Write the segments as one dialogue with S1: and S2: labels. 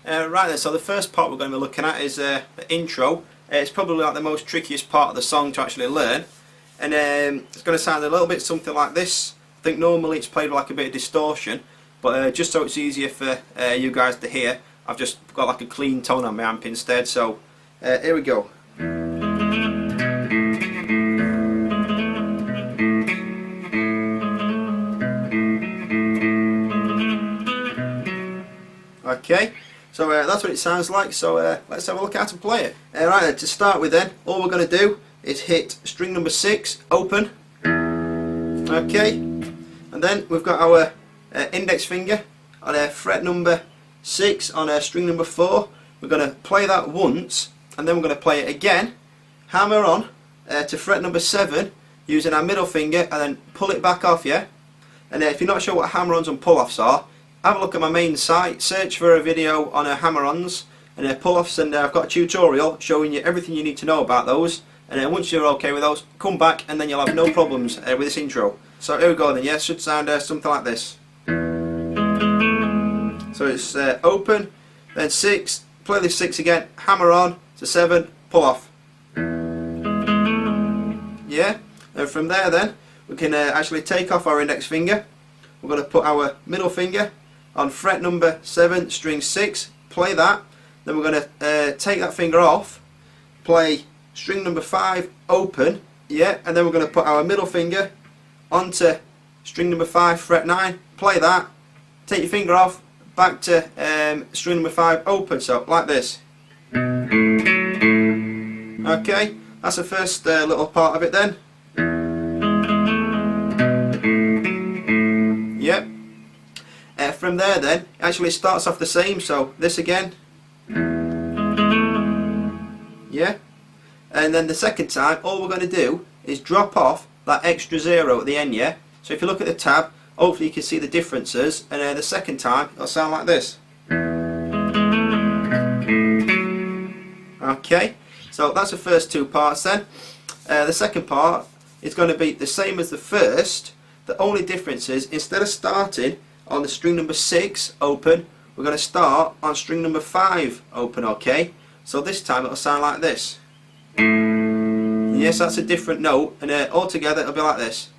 S1: Right then, so the first part we're going to be looking at is the intro. It's probably like the most trickiest part of the song to actually learn, and it's going to sound a little bit something like this. I think normally it's played with like a bit of distortion, but just so it's easier for you guys to hear, I've just got like a clean tone on my amp instead. So here we go. Okay, so that's what it sounds like, so let's have a look at how to play it. Right then, to start with then, all we're going to do is hit string number 6, open. Okay, and then we've got our index finger on fret number 6 on string number 4. We're going to play that once, and then we're going to play it again, hammer on to fret number 7 using our middle finger, and then pull it back off, yeah? And if you're not sure what hammer-ons and pull-offs are, have a look at my main site, search for a video on hammer-ons and pull-offs, and I've got a tutorial showing you everything you need to know about those, and once you're okay with those, come back and then you'll have no problems with this intro. So here we go then, yeah, it should sound something like this. So it's open, then 6, play this 6 again, hammer on to 7, pull off. Yeah, and from there then, we can actually take off our index finger. We're going to put our middle finger on fret number 7, string 6, play that. Then we're going to take that finger off, play string number 5, open, yeah, and then we're going to put our middle finger onto string number 5, fret 9, play that, take your finger off, back to string number 5, open, so like this. Okay, that's the first little part of it then. Yep. From there then, it actually starts off the same, so this again. Yeah. And then the second time, all we're going to do is drop off that extra 0 at the end, yeah? So if you look at the tab, hopefully you can see the differences, and the second time, it'll sound like this. Okay, so that's the first two parts then. The second part is going to be the same as the first. The only difference is, instead of starting on the string number 6 open, we're going to start on string number 5 open, okay? So this time it'll sound like this. Yes, that's a different note, and altogether it'll be like this.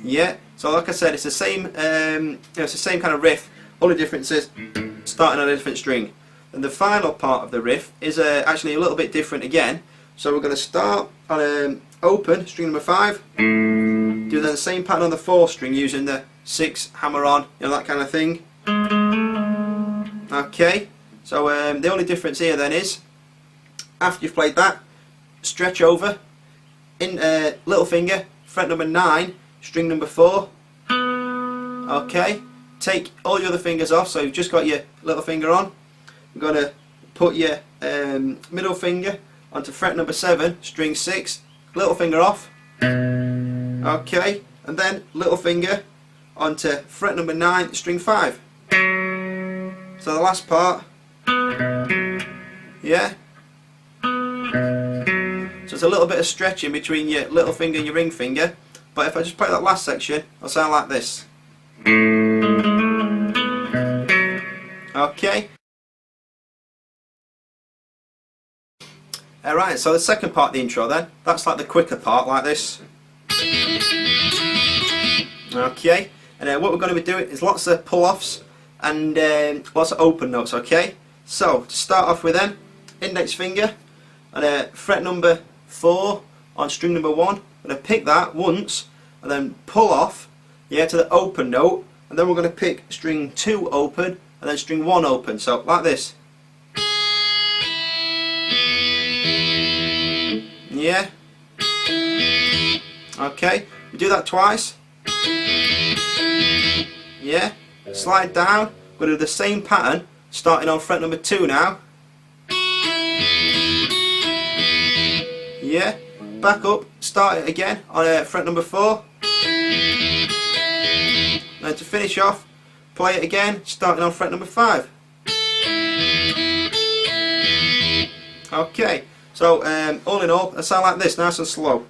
S1: Yeah, so like I said, it's the same it's the same kind of riff, only difference is starting on a different string. And the final part of the riff is actually a little bit different again. So we're going to start on open, string number 5, do then the same pattern on the 4th string using the 6, hammer on, you know, that kind of thing. Okay, so the only difference here then is, after you've played that, stretch over, in little finger, fret number 9, string number 4. Okay, take all your other fingers off, so you've just got your little finger on. You're going to put your middle finger onto fret number 7, string 6, little finger off. Okay, and then little finger onto fret number 9, string 5. So the last part, yeah. So it's a little bit of stretching between your little finger and your ring finger, but if I just play that last section, it'll sound like this. Okay. Alright, so the second part of the intro then, that's like the quicker part, like this. Okay, and what we're going to be doing is lots of pull-offs and lots of open notes, okay? So, to start off with then, index finger and fret number 4 on string number 1. I'm going to pick that once and then pull off, yeah, to the open note, and then we're going to pick string 2 open and then string 1 open, so like this. Yeah. Okay, we do that twice. Yeah. Slide down. We're going to do the same pattern, starting on fret number 2 now. Yeah. Back up. Start it again on fret number 4. And to finish off, play it again, starting on fret number 5. Okay. So, all in all, it sounds like this, nice and slow.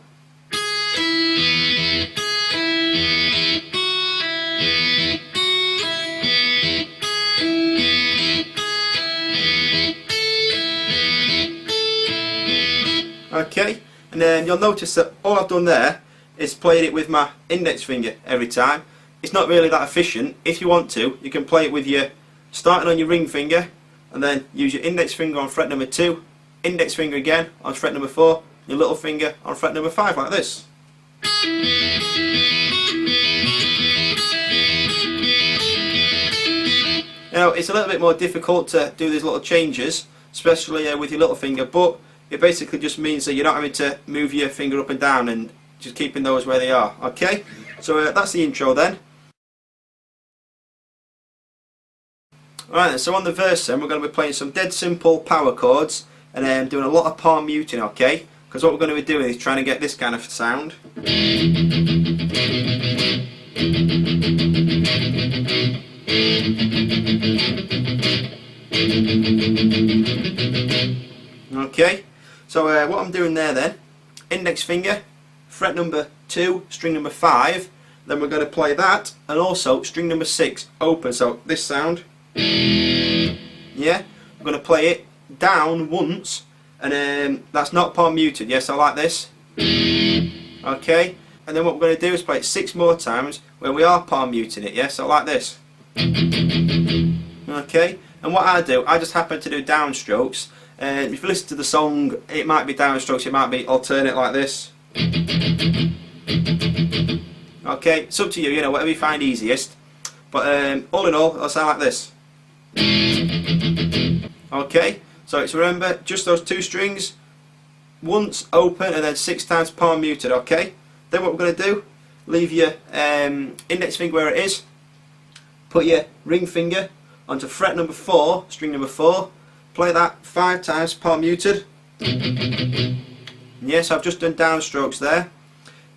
S1: Okay, and then you'll notice that all I've done there is played it with my index finger every time. It's not really that efficient. If you want to, you can play it with your starting on your ring finger and then use your index finger on fret number 2, index finger again on fret number 4, your little finger on fret number 5 like this. Now it's a little bit more difficult to do these little changes, especially with your little finger, but it basically just means that you're not having to move your finger up and down and just keeping those where they are. Okay, so that's the intro then. Alright then, so on the verse then we're going to be playing some dead simple power chords and doing a lot of palm muting, okay? Because what we're going to be doing is trying to get this kind of sound. Okay, so what I'm doing there then, index finger, fret number 2, string number 5, then we're going to play that and also string number 6 open, so this sound. Yeah, I'm going to play it down once and that's not palm muted, yes, I like this. Okay, and then what we're going to do is play it 6 more times where we are palm muting it, yes, I like this. Okay, and what I do, I just happen to do downstrokes, and if you listen to the song, it might be downstrokes, it might be alternate like this. Okay, it's up to you, you know, whatever you find easiest, but all in all, it'll sound like this. Okay, so it's remember just those 2 strings, once open and then 6 times palm muted. Okay, then what we're going to do, leave your index finger where it is, put your ring finger onto fret number 4, string number 4, play that 5 times palm muted. Yes, I've just done downstrokes there,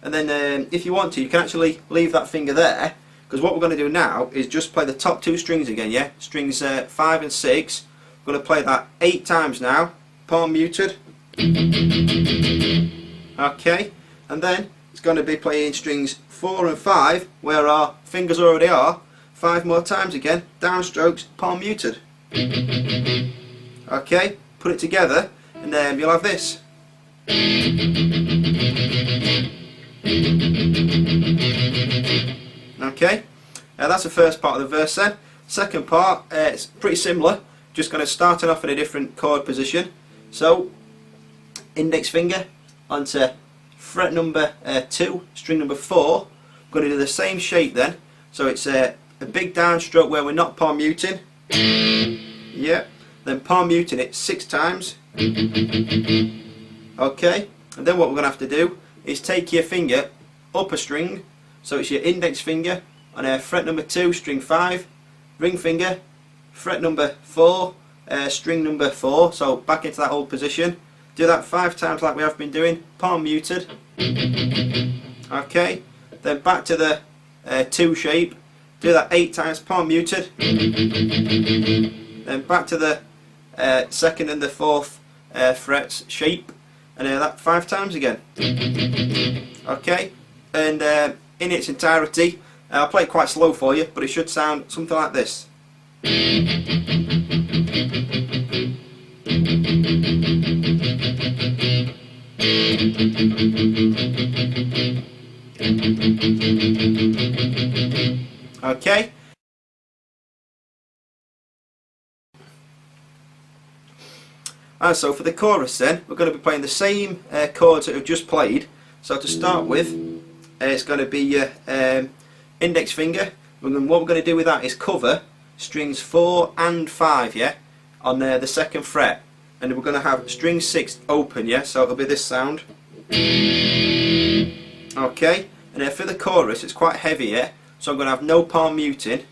S1: and then if you want to, you can actually leave that finger there, because what we're going to do now is just play the top 2 strings again, yeah? Strings 5 and 6. We're going to play that 8 times now, palm muted. Okay, and then it's going to be playing strings 4 and 5, where our fingers already are, 5 more times again, downstrokes, palm muted. Okay, put it together, and then you'll have this. Okay, that's the first part of the verse then. Second part, it's pretty similar, just going to start it off in a different chord position. So, index finger onto fret number 2, string number 4. I'm going to do the same shape then. So it's a big downstroke where we're not palm muting. Yeah, then palm muting it 6 times. Okay, and then what we're going to have to do is take your finger up a string, so it's your index finger on fret number 2, string 5, ring finger, fret number 4, string number 4, so back into that old position. Do that 5 times like we have been doing, palm muted. Okay, then back to the 2 shape, do that 8 times, palm muted. Then back to the 2nd and the 4th frets shape, and that 5 times again. Okay, and in its entirety, I'll play it quite slow for you, but it should sound something like this. Okay. And so for the chorus then, we're going to be playing the same chords that we've just played. So to start with, it's going to be your index finger. What we're going to do with that is cover strings 4 and 5, yeah, on the 2nd fret. And we're going to have string 6 open, yeah, so it'll be this sound. Okay, and then for the chorus, it's quite heavy, yeah, so I'm going to have no palm muting.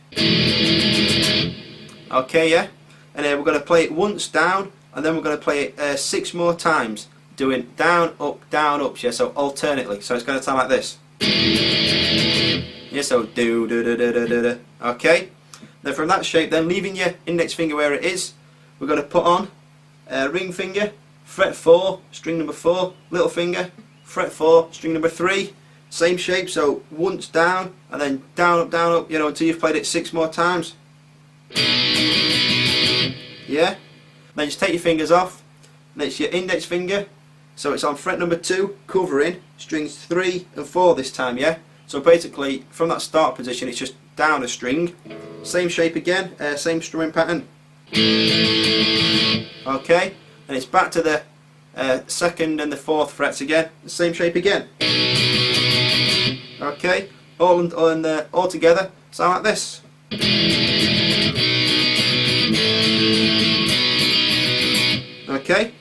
S1: Okay, yeah, and then we're going to play it once down, and then we're going to play it 6 more times, doing down, up, yeah, so alternately. So it's going to sound like this. Yeah, so do do do do do do. Okay, then from that shape, then leaving your index finger where it is, we're going to put on ring finger, fret 4, string number 4, little finger, fret 4, string number 3, same shape, so once down, and then down, up, you know, until you've played it 6 more times. Yeah, then just take your fingers off, and it's your index finger, So it's on fret number 2, covering strings 3 and 4 this time, yeah? So basically, from that start position, it's just down a string. Same shape again, same strumming pattern. Okay, and it's back to the 2nd and the 4th frets again, same shape again. Okay, all together, sound like this. Okay,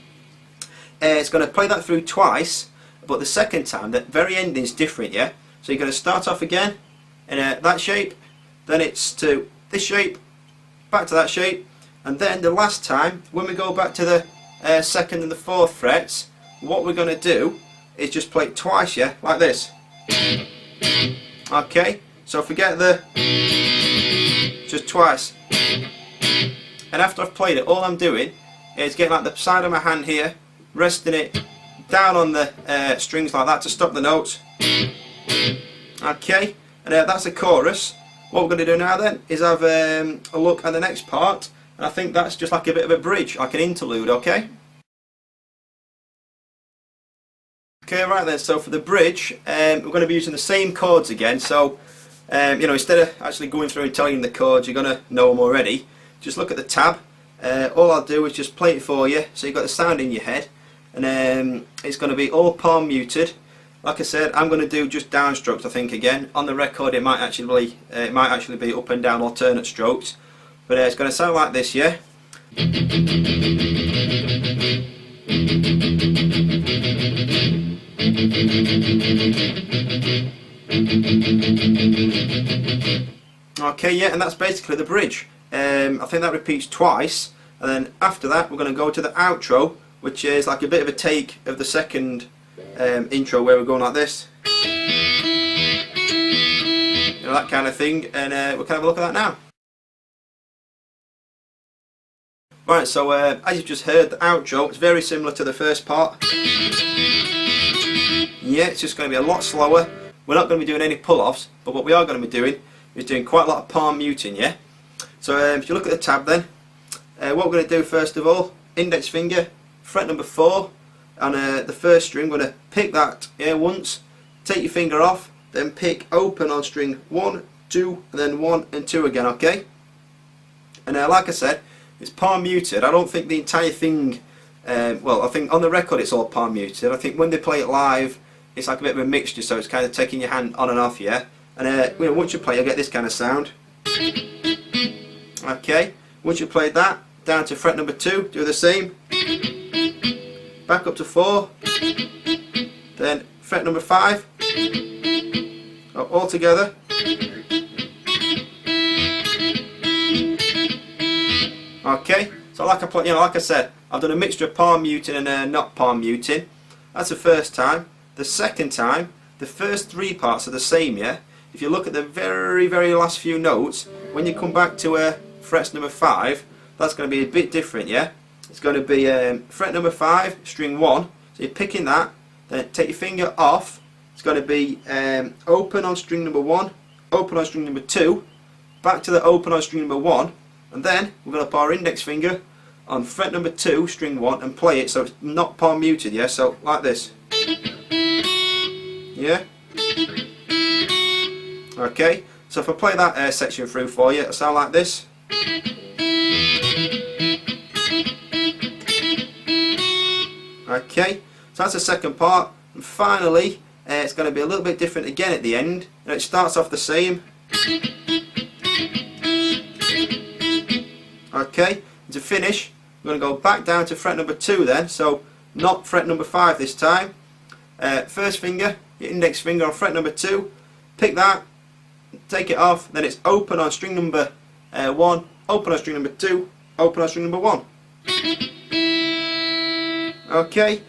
S1: it's going to play that through twice, but the second time, the very ending is different, yeah? So you're going to start off again in that shape, then it's to this shape, back to that shape, and then the last time, when we go back to the 2nd and the 4th frets, what we're going to do is just play it twice, yeah? Like this. Okay, so forget the, just twice. And after I've played it, all I'm doing is getting like the side of my hand here, resting it down on the strings like that to stop the notes. Okay, and that's the chorus. What we're going to do now then is have a look at the next part, and I think that's just like a bit of a bridge, like an interlude, okay? Okay, right then, so for the bridge, we're going to be using the same chords again, so you know, instead of actually going through and telling you the chords, you're going to know them already. Just look at the tab. All I'll do is just play it for you, so you've got the sound in your head, and it's going to be all palm muted. Like I said, I'm going to do just downstrokes, I think, again. On the record it might actually be up and down alternate strokes, but it's going to sound like this, yeah? Okay, yeah, and that's basically the bridge. I think that repeats twice, and then after that we're going to go to the outro, which is like a bit of a take of the second intro, where we're going like this, you know, that kind of thing, and we'll kind of have a look at that now. Right, so as you've just heard, the outro is very similar to the first part. Yeah, it's just going to be a lot slower. We're not going to be doing any pull-offs, but what we are going to be doing is doing quite a lot of palm muting, yeah? So if you look at the tab then, what we're going to do first of all, index finger, fret number 4, and the first string, we're going to pick that here once, take your finger off, then pick open on string 1, 2, and then 1 and 2 again, okay? And like I said, it's palm muted. I don't think the entire thing, well, I think on the record it's all palm muted. I think when they play it live, it's like a bit of a mixture, so it's kind of taking your hand on and off, yeah? And you know, once you play, you'll get this kind of sound. Okay, once you've played that, down to fret number 2, do the same. Back up to 4, then fret number 5, all together. Okay, so like I said, I've done a mixture of palm muting and not palm muting. That's the first time. The second time, the first 3 parts are the same, yeah? If you look at the very, very last few notes, when you come back to frets number 5, that's going to be a bit different, yeah? It's going to be fret number 5, string 1, so you're picking that, then take your finger off. It's going to be open on string number 1, open on string number 2, back to the open on string number 1, and then we're going to put our index finger on fret number 2, string 1, and play it so it's not palm muted, yeah? So like this. Yeah? Okay, so if I play that section through for you, it'll sound like this. Okay, so that's the second part, and finally it's going to be a little bit different again at the end, and it starts off the same. Okay, and to finish, we're going to go back down to fret number 2 then, so not fret number 5 this time. First finger, your index finger on fret number 2, pick that, take it off, then it's open on string number 1, open on string number 2, open on string number 1. Okay,